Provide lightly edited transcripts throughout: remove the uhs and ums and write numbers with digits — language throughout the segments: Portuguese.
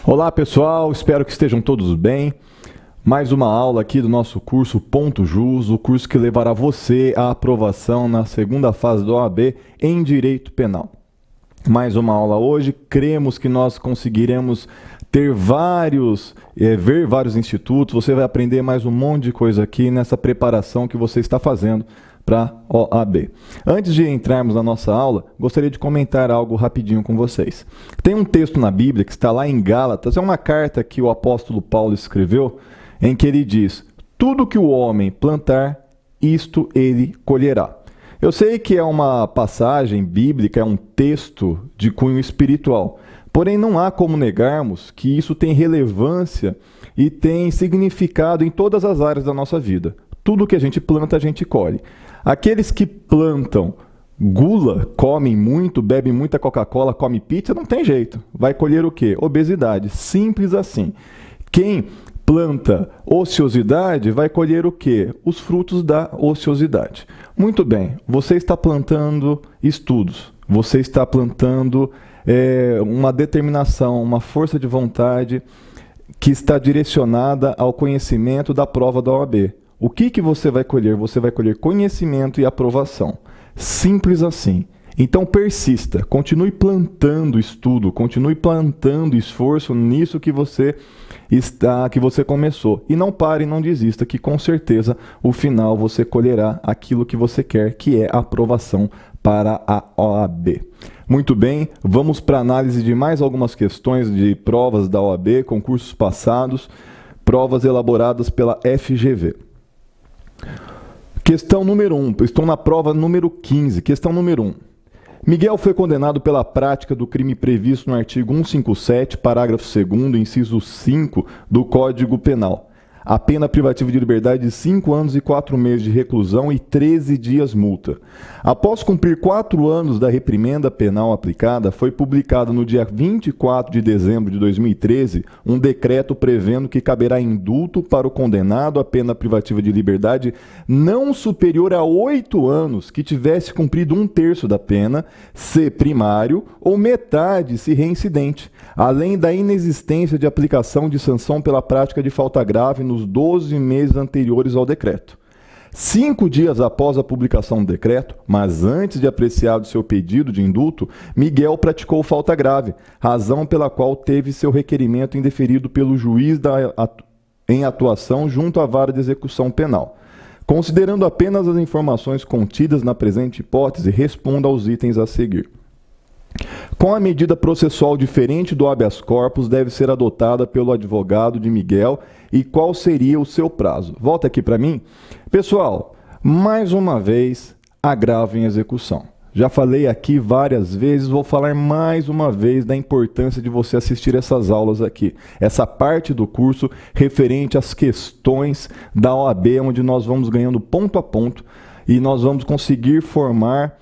Olá pessoal, espero que estejam todos bem. Mais uma aula aqui do nosso curso Ponto Jus, o curso que levará você à aprovação na segunda fase do OAB em Direito Penal. Mais uma aula hoje, cremos que nós conseguiremos ter ver vários institutos, você vai aprender mais um monte de coisa aqui nessa preparação que você está fazendo para OAB. Antes de entrarmos na nossa aula, gostaria de comentar algo rapidinho com vocês. Tem um texto na Bíblia que está lá em Gálatas, é uma carta que o apóstolo Paulo escreveu, em que ele diz: tudo que o homem plantar, isto ele colherá. Eu sei que é uma passagem bíblica, é um texto de cunho espiritual, porém não há como negarmos que isso tem relevância e tem significado em todas as áreas da nossa vida. Tudo que a gente planta, a gente colhe. Aqueles que plantam gula, comem muito, bebem muita Coca-Cola, comem pizza, não tem jeito. Vai colher o quê? Obesidade. Simples assim. Quem planta ociosidade vai colher o quê? Os frutos da ociosidade. Muito bem, você está plantando estudos, você está plantando uma determinação, uma força de vontade que está direcionada ao conhecimento da prova da OAB. O que você vai colher? Você vai colher conhecimento e aprovação. Simples assim. Então persista, continue plantando estudo, continue plantando esforço nisso que você começou. E não pare, não desista, que com certeza o final você colherá aquilo que você quer, que é a aprovação para a OAB. Muito bem, vamos para a análise de mais algumas questões de provas da OAB, concursos passados, provas elaboradas pela FGV. Questão número 1, estou na prova número 15, questão número 1. Miguel foi condenado pela prática do crime previsto no artigo 157, parágrafo 2º, inciso 5 do Código Penal. A pena privativa de liberdade de 5 anos e 4 meses de reclusão e 13 dias multa. Após cumprir 4 anos da reprimenda penal aplicada, foi publicado no dia 24 de dezembro de 2013 um decreto prevendo que caberá indulto para o condenado à pena privativa de liberdade não superior a 8 anos que tivesse cumprido 1/3 da pena, se primário, ou metade se reincidente, além da inexistência de aplicação de sanção pela prática de falta grave nos 12 meses anteriores ao decreto. 5 dias após a publicação do decreto, mas antes de apreciado seu pedido de indulto, Miguel praticou falta grave, razão pela qual teve seu requerimento indeferido pelo juiz em atuação junto à vara de execução penal. Considerando apenas as informações contidas na presente hipótese, responda aos itens a seguir. Com a medida processual diferente do habeas corpus deve ser adotada pelo advogado de Miguel e qual seria o seu prazo? Volta aqui para mim. Pessoal, mais uma vez, agravo em execução. Já falei aqui várias vezes, vou falar mais uma vez da importância de você assistir essas aulas aqui. Essa parte do curso referente às questões da OAB, onde nós vamos ganhando ponto a ponto e nós vamos conseguir formar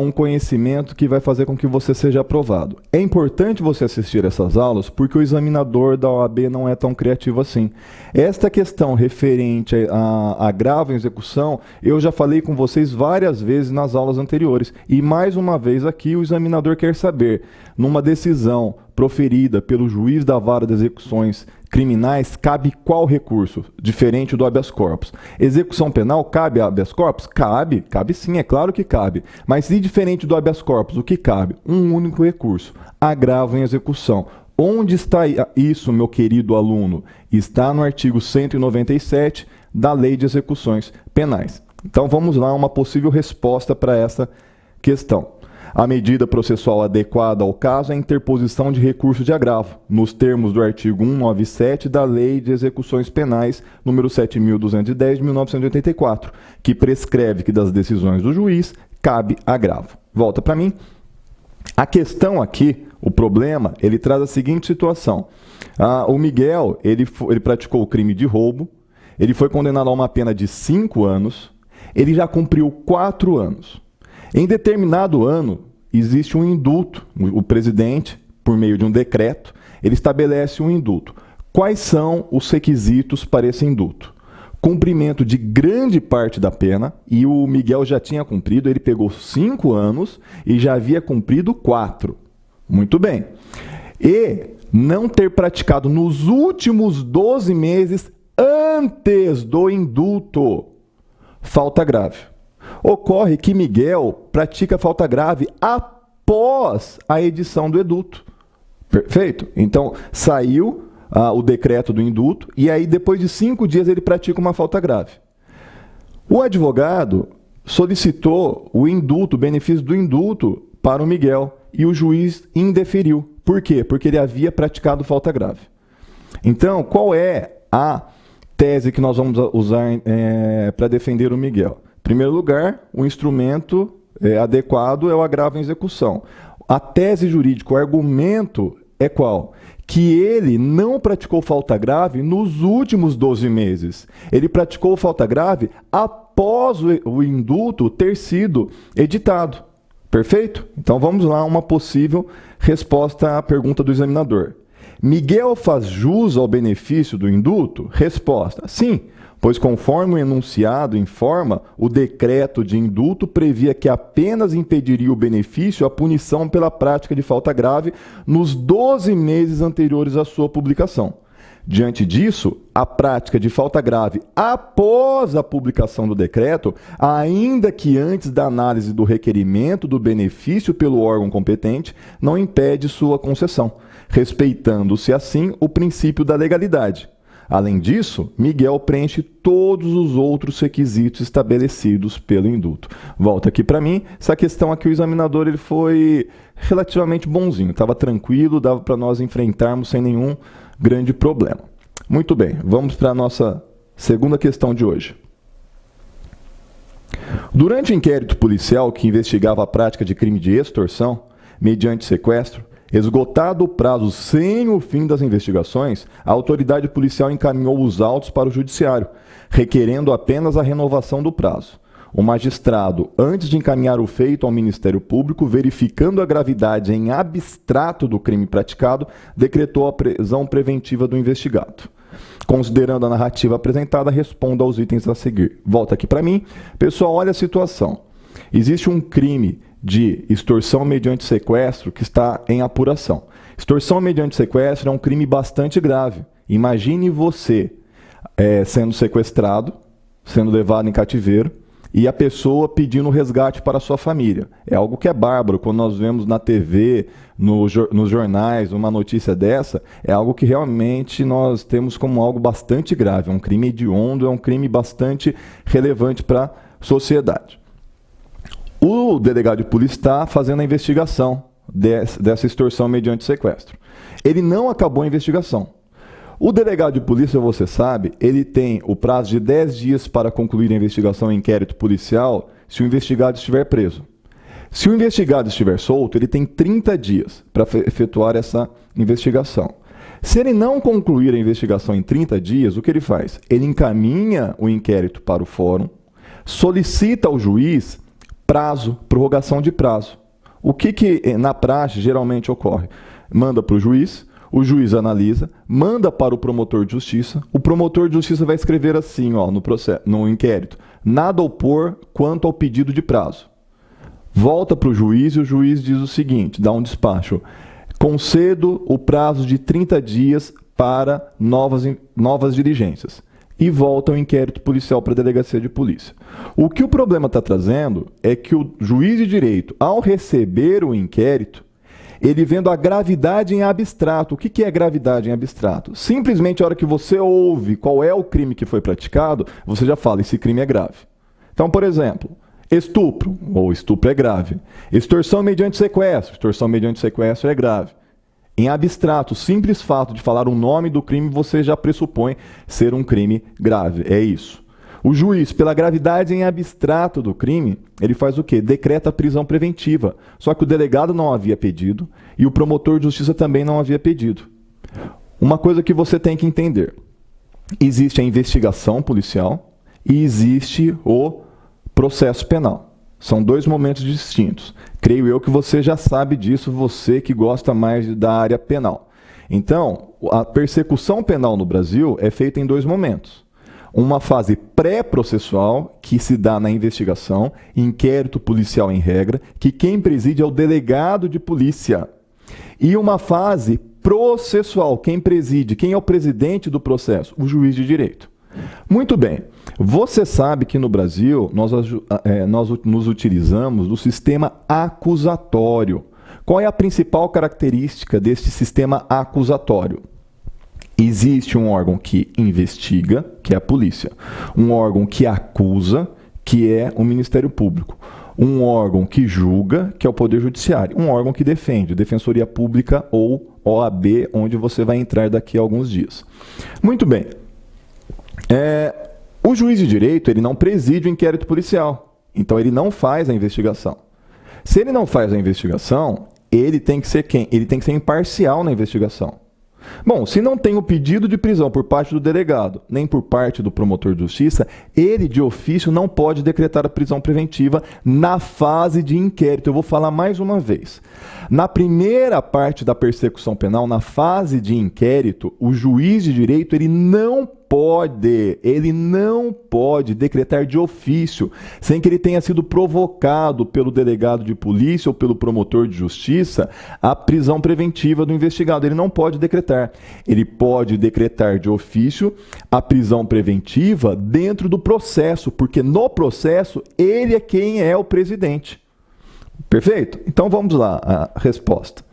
um conhecimento que vai fazer com que você seja aprovado. É importante você assistir essas aulas porque o examinador da OAB não é tão criativo assim. Esta questão referente a agravo em execução, eu já falei com vocês várias vezes nas aulas anteriores. E mais uma vez aqui o examinador quer saber, numa decisão proferida pelo juiz da vara de execuções criminais, cabe qual recurso? Diferente do habeas corpus. Execução penal, cabe habeas corpus? Cabe sim, é claro que cabe. Mas e diferente do habeas corpus, o que cabe? Um único recurso, agravo em execução. Onde está isso, meu querido aluno? Está no artigo 197 da Lei de Execuções Penais. Então vamos lá, uma possível resposta para essa questão. A medida processual adequada ao caso é a interposição de recurso de agravo, nos termos do artigo 197 da Lei de Execuções Penais, número 7.210 de 1984, que prescreve que das decisões do juiz cabe agravo. Volta para mim. A questão aqui, o problema, ele traz a seguinte situação. O Miguel, ele praticou o crime de roubo, ele foi condenado a uma pena de 5 anos, ele já cumpriu 4 anos. Em determinado ano, existe um indulto. O presidente, por meio de um decreto, ele estabelece um indulto. Quais são os requisitos para esse indulto? Cumprimento de grande parte da pena, e o Miguel já tinha cumprido, ele pegou 5 anos e já havia cumprido 4. Muito bem. E não ter praticado nos últimos 12 meses antes do indulto falta grave. Ocorre que Miguel pratica falta grave após a edição do edulto. Perfeito? Então, saiu o decreto do indulto e aí depois de 5 dias ele pratica uma falta grave. O advogado solicitou o indulto, o benefício do indulto para o Miguel e o juiz indeferiu. Por quê? Porque ele havia praticado falta grave. Então, qual é a tese que nós vamos usar para defender o Miguel? Em primeiro lugar, o instrumento adequado é o agravo em execução. A tese jurídica, o argumento é qual? Que ele não praticou falta grave nos últimos 12 meses. Ele praticou falta grave após o indulto ter sido editado. Perfeito? Então vamos lá, uma possível resposta à pergunta do examinador. Miguel faz jus ao benefício do indulto? Resposta: sim, pois conforme o enunciado informa, o decreto de indulto previa que apenas impediria o benefício a punição pela prática de falta grave nos 12 meses anteriores à sua publicação. Diante disso, a prática de falta grave após a publicação do decreto, ainda que antes da análise do requerimento do benefício pelo órgão competente, não impede sua concessão, respeitando-se assim o princípio da legalidade. Além disso, Miguel preenche todos os outros requisitos estabelecidos pelo indulto. Volta aqui para mim, essa questão aqui o examinador ele foi relativamente bonzinho, estava tranquilo, dava para nós enfrentarmos sem nenhum grande problema. Muito bem, vamos para a nossa segunda questão de hoje. Durante o inquérito policial que investigava a prática de crime de extorsão, mediante sequestro, esgotado o prazo sem o fim das investigações, a autoridade policial encaminhou os autos para o judiciário, requerendo apenas a renovação do prazo. O magistrado, antes de encaminhar o feito ao Ministério Público, verificando a gravidade em abstrato do crime praticado, decretou a prisão preventiva do investigado. Considerando a narrativa apresentada, responda aos itens a seguir. Volta aqui para mim. Pessoal, olha a situação. Existe um crime de extorsão mediante sequestro que está em apuração. Extorsão mediante sequestro é um crime bastante grave. Imagine você sendo sequestrado, sendo levado em cativeiro, e a pessoa pedindo resgate para a sua família. É algo que é bárbaro. Quando nós vemos na TV, nos jornais, uma notícia dessa, é algo que realmente nós temos como algo bastante grave. É um crime hediondo, é um crime bastante relevante para a sociedade. O delegado de polícia está fazendo a investigação dessa extorsão mediante sequestro. Ele não acabou a investigação. O delegado de polícia, você sabe, ele tem o prazo de 10 dias para concluir a investigação em inquérito policial se o investigado estiver preso. Se o investigado estiver solto, ele tem 30 dias para efetuar essa investigação. Se ele não concluir a investigação em 30 dias, o que ele faz? Ele encaminha o inquérito para o fórum, solicita ao juiz prazo, prorrogação de prazo. O que na praxe geralmente ocorre? Manda para o juiz analisa, manda para o promotor de justiça, o promotor de justiça vai escrever assim, no inquérito: nada opor quanto ao pedido de prazo. Volta para o juiz e o juiz diz o seguinte, dá um despacho: concedo o prazo de 30 dias para novas diligências. E volta o inquérito policial para a delegacia de polícia. O que o problema está trazendo é que o juiz de direito, ao receber o inquérito, ele vendo a gravidade em abstrato. O que é gravidade em abstrato? Simplesmente a hora que você ouve qual é o crime que foi praticado, você já fala, esse crime é grave. Então, por exemplo, estupro, ou estupro é grave. Extorsão mediante sequestro é grave. Em abstrato, o simples fato de falar o nome do crime, você já pressupõe ser um crime grave. É isso. O juiz, pela gravidade em abstrato do crime, ele faz o quê? Decreta a prisão preventiva. Só que o delegado não havia pedido e o promotor de justiça também não havia pedido. Uma coisa que você tem que entender. Existe a investigação policial e existe o processo penal. São dois momentos distintos. Creio eu que você já sabe disso, você que gosta mais da área penal. Então, a persecução penal no Brasil é feita em dois momentos. Uma fase pré-processual, que se dá na investigação, inquérito policial em regra, que quem preside é o delegado de polícia. E uma fase processual. Quem preside, quem é o presidente do processo? O juiz de direito. Muito bem. Você sabe que no Brasil nós nos utilizamos do sistema acusatório. Qual é a principal característica deste sistema acusatório? Existe um órgão que investiga, que é a polícia. Um órgão que acusa, que é o Ministério Público. Um órgão que julga, que é o Poder Judiciário. Um órgão que defende, Defensoria Pública ou OAB, onde você vai entrar daqui a alguns dias. Muito bem. O juiz de direito, ele não preside o inquérito policial. Então, ele não faz a investigação. Se ele não faz a investigação, ele tem que ser quem? Ele tem que ser imparcial na investigação. Bom, se não tem o pedido de prisão por parte do delegado, nem por parte do promotor de justiça, ele, de ofício, não pode decretar a prisão preventiva na fase de inquérito. Eu vou falar mais uma vez. Na primeira parte da persecução penal, na fase de inquérito, o juiz de direito, ele não pode decretar de ofício, sem que ele tenha sido provocado pelo delegado de polícia ou pelo promotor de justiça, a prisão preventiva do investigado. Ele não pode decretar. Ele pode decretar de ofício a prisão preventiva dentro do processo, porque no processo ele é quem é o presidente. Perfeito? Então vamos lá, a resposta.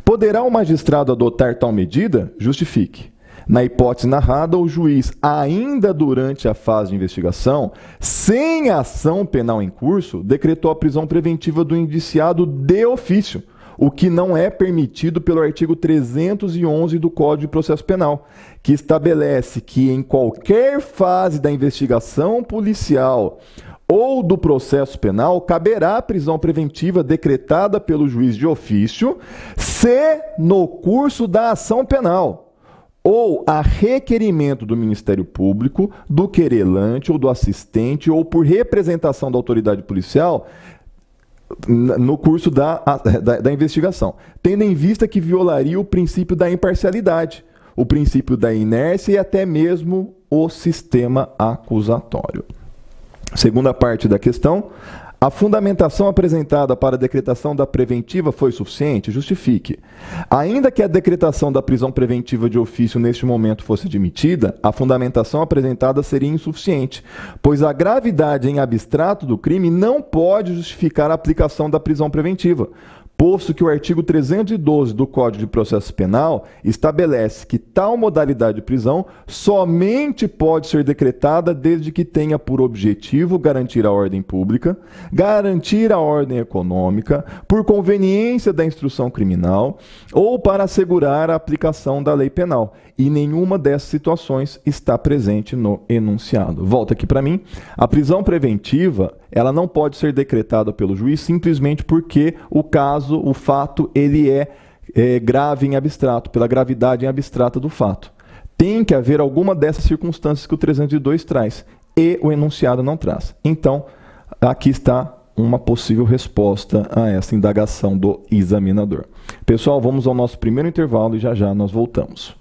Poderá o magistrado adotar tal medida? Justifique. Na hipótese narrada, o juiz, ainda durante a fase de investigação, sem ação penal em curso, decretou a prisão preventiva do indiciado de ofício, o que não é permitido pelo artigo 311 do Código de Processo Penal, que estabelece que em qualquer fase da investigação policial ou do processo penal, caberá a prisão preventiva decretada pelo juiz de ofício, se no curso da ação penal ou a requerimento do Ministério Público, do querelante ou do assistente, ou por representação da autoridade policial, no curso da investigação, tendo em vista que violaria o princípio da imparcialidade, o princípio da inércia e até mesmo o sistema acusatório. Segunda parte da questão. A fundamentação apresentada para a decretação da preventiva foi suficiente? Justifique. Ainda que a decretação da prisão preventiva de ofício neste momento fosse admitida, a fundamentação apresentada seria insuficiente, pois a gravidade em abstrato do crime não pode justificar a aplicação da prisão preventiva, posto que o artigo 312 do Código de Processo Penal estabelece que tal modalidade de prisão somente pode ser decretada desde que tenha por objetivo garantir a ordem pública, garantir a ordem econômica, por conveniência da instrução criminal ou para assegurar a aplicação da lei penal. E nenhuma dessas situações está presente no enunciado. Volta aqui para mim. A prisão preventiva, ela não pode ser decretada pelo juiz simplesmente porque o fato, ele é grave em abstrato, pela gravidade em abstrata do fato. Tem que haver alguma dessas circunstâncias que o 302 traz e o enunciado não traz. Então, aqui está uma possível resposta a essa indagação do examinador. Pessoal, vamos ao nosso primeiro intervalo e já já nós voltamos.